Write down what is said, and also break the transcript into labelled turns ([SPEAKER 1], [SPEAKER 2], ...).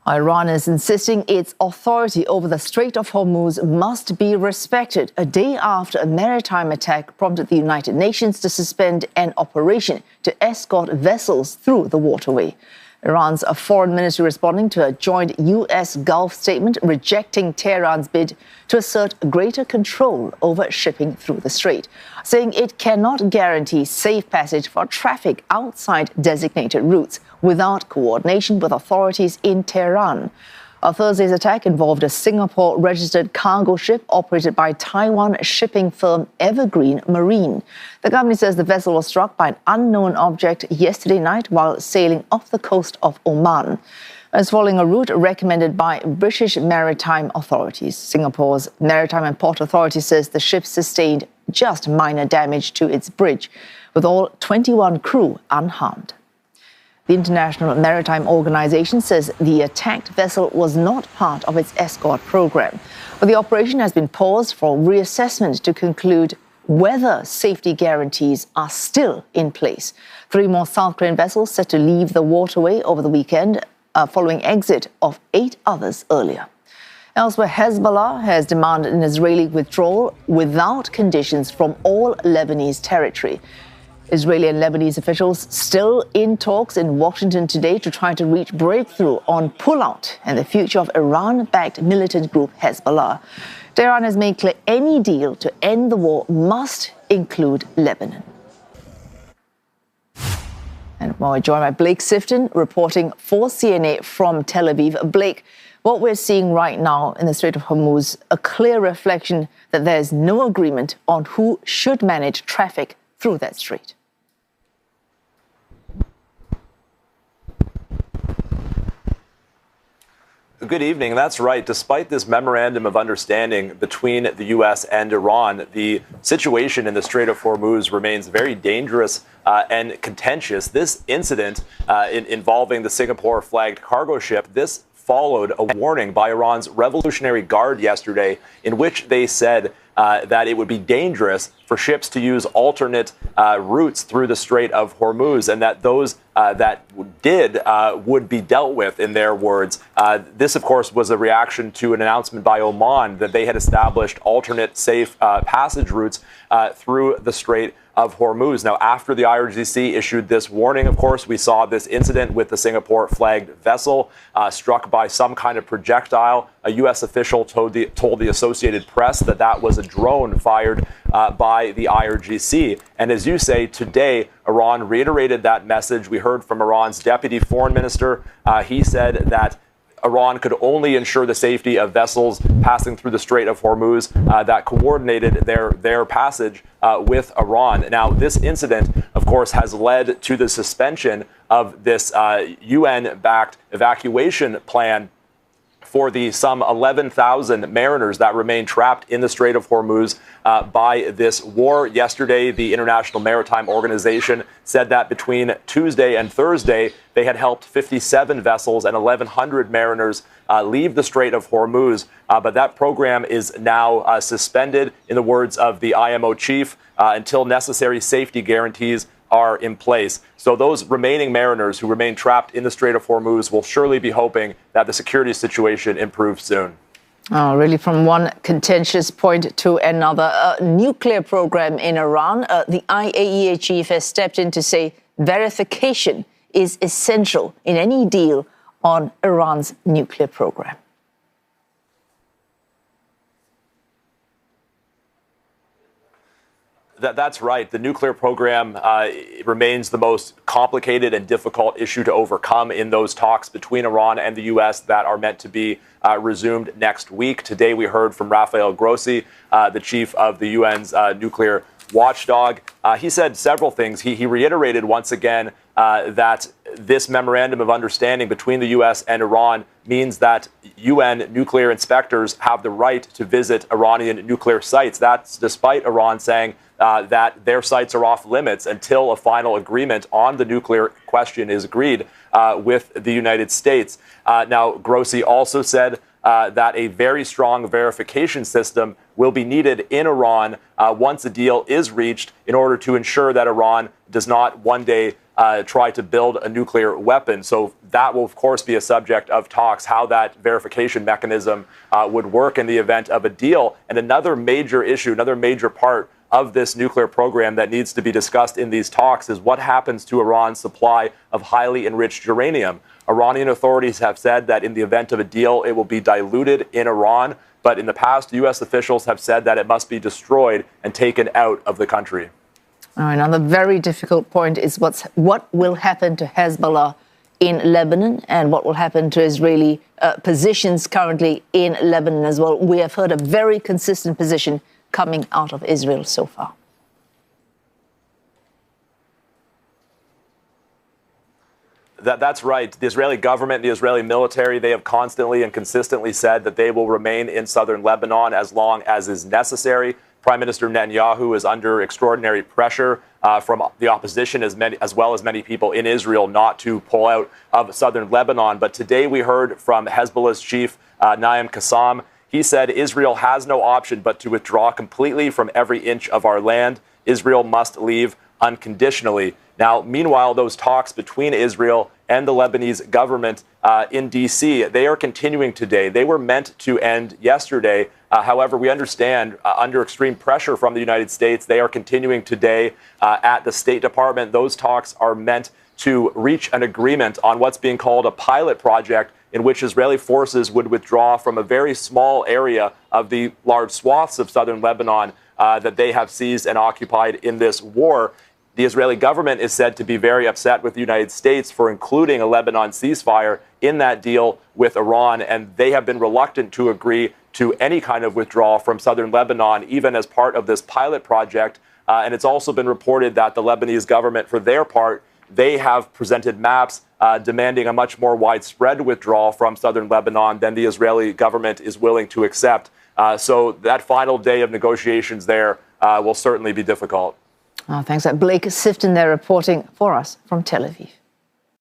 [SPEAKER 1] Iran is insisting its authority over the Strait of Hormuz must be respected a day after a maritime attack prompted the United Nations to suspend an operation to escort vessels through the waterway. Iran's foreign ministry responding to a joint U.S. Gulf statement rejecting Tehran's bid to assert greater control over shipping through the strait, saying it cannot guarantee safe passage for traffic outside designated routes without coordination with authorities in Tehran. Thursday's attack involved a Singapore-registered cargo ship operated by Taiwan shipping firm Evergreen Marine. The company says the vessel was struck by an unknown object yesterday night while sailing off the coast of Oman. It's following a route recommended by British maritime authorities. Singapore's Maritime and Port Authority says the ship sustained just minor damage to its bridge, with all 21 crew unharmed. The International Maritime Organization says the attacked vessel was not part of its escort program, but the operation has been paused for reassessment to conclude whether safety guarantees are still in place. 3 more South Korean vessels set to leave the waterway over the weekend, following exit of 8 others earlier. Elsewhere, Hezbollah has demanded an Israeli withdrawal without conditions from all Lebanese territory. Israeli and Lebanese officials still in talks in Washington today to try to reach breakthrough on pullout and the future of Iran-backed militant group Hezbollah. Tehran has made clear any deal to end the war must include Lebanon. And we're joined by Blake Sifton, reporting for CNA from Tel Aviv. Blake, what we're seeing right now in the Strait of Hormuz, a clear reflection that there's no agreement on who should manage traffic through that strait.
[SPEAKER 2] Good evening. That's right. Despite this memorandum of understanding between the U.S. and Iran, the situation in the Strait of Hormuz remains very dangerous and contentious. This incident involving the Singapore-flagged cargo ship, this followed a warning by Iran's Revolutionary Guard yesterday in which they said that it would be dangerous for ships to use alternate routes through the Strait of Hormuz, and that those that did would be dealt with, in their words. This, of course, was a reaction to an announcement by Oman that they had established alternate safe passage routes through the Strait of Hormuz. Now, after the IRGC issued this warning, of course, we saw this incident with the Singapore-flagged vessel struck by some kind of projectile. A U.S. official told the Associated Press that that was a drone fired by the IRGC. And as you say, today, Iran reiterated that message. We heard from Iran's deputy foreign minister. He said that Iran could only ensure the safety of vessels passing through the Strait of Hormuz that coordinated their passage with Iran. Now, this incident, of course, has led to the suspension of this UN-backed evacuation plan for the some 11,000 mariners that remain trapped in the Strait of Hormuz by this war. Yesterday, the International Maritime Organization said that between Tuesday and Thursday, they had helped 57 vessels and 1,100 mariners leave the Strait of Hormuz. But that program is now suspended, in the words of the IMO chief, until necessary safety guarantees are in place. So those remaining mariners who remain trapped in the Strait of Hormuz will surely be hoping that the security situation improves soon.
[SPEAKER 1] Oh, really, from one contentious point to another. A nuclear program in Iran. The IAEA chief has stepped in to say verification is essential in any deal on Iran's nuclear program.
[SPEAKER 2] That's right. The nuclear program remains the most complicated and difficult issue to overcome in those talks between Iran and the U.S. that are meant to be resumed next week. Today, we heard from Rafael Grossi, the chief of the UN's nuclear watchdog. He said several things. He reiterated once again that this memorandum of understanding between the U.S. and Iran means that UN nuclear inspectors have the right to visit Iranian nuclear sites. That's despite Iran saying that their sites are off limits until a final agreement on the nuclear question is agreed with the United States. Now, Grossi also said that a very strong verification system will be needed in Iran once a deal is reached in order to ensure that Iran does not one day try to build a nuclear weapon. So that will, of course, be a subject of talks, how that verification mechanism would work in the event of a deal. And another major issue, another major part of this nuclear program that needs to be discussed in these talks is what happens to Iran's supply of highly enriched uranium. Iranian authorities have said that in the event of a deal, it will be diluted in Iran. But in the past, U.S. officials have said that it must be destroyed and taken out of the country.
[SPEAKER 1] Another very difficult point is what will happen to Hezbollah in Lebanon and what will happen to Israeli positions currently in Lebanon as well. We have heard a very consistent position coming out of Israel so far.
[SPEAKER 2] That's right. The Israeli government, the Israeli military, they have constantly and consistently said that they will remain in southern Lebanon as long as is necessary. Prime Minister Netanyahu is under extraordinary pressure from the opposition as well as many people in Israel not to pull out of southern Lebanon. But today we heard from Hezbollah's chief, Naim Qassam. He said Israel has no option but to withdraw completely from every inch of our land. Israel must leave unconditionally. Now, meanwhile, those talks between Israel and the Lebanese government in D.C., they are continuing today. They were meant to end yesterday. However, we understand under extreme pressure from the United States, they are continuing today at the State Department. Those talks are meant to reach an agreement on what's being called a pilot project in which Israeli forces would withdraw from a very small area of the large swaths of southern Lebanon that they have seized and occupied in this war. The Israeli government is said to be very upset with the United States for including a Lebanon ceasefire in that deal with Iran, and they have been reluctant to agree to any kind of withdrawal from southern Lebanon, even as part of this pilot project. And it's also been reported that the Lebanese government, for their part, they have presented maps demanding a much more widespread withdrawal from southern Lebanon than the Israeli government is willing to accept. So that final day of negotiations there will certainly be difficult.
[SPEAKER 1] Thanks. Blake Sifton there reporting for us from Tel Aviv.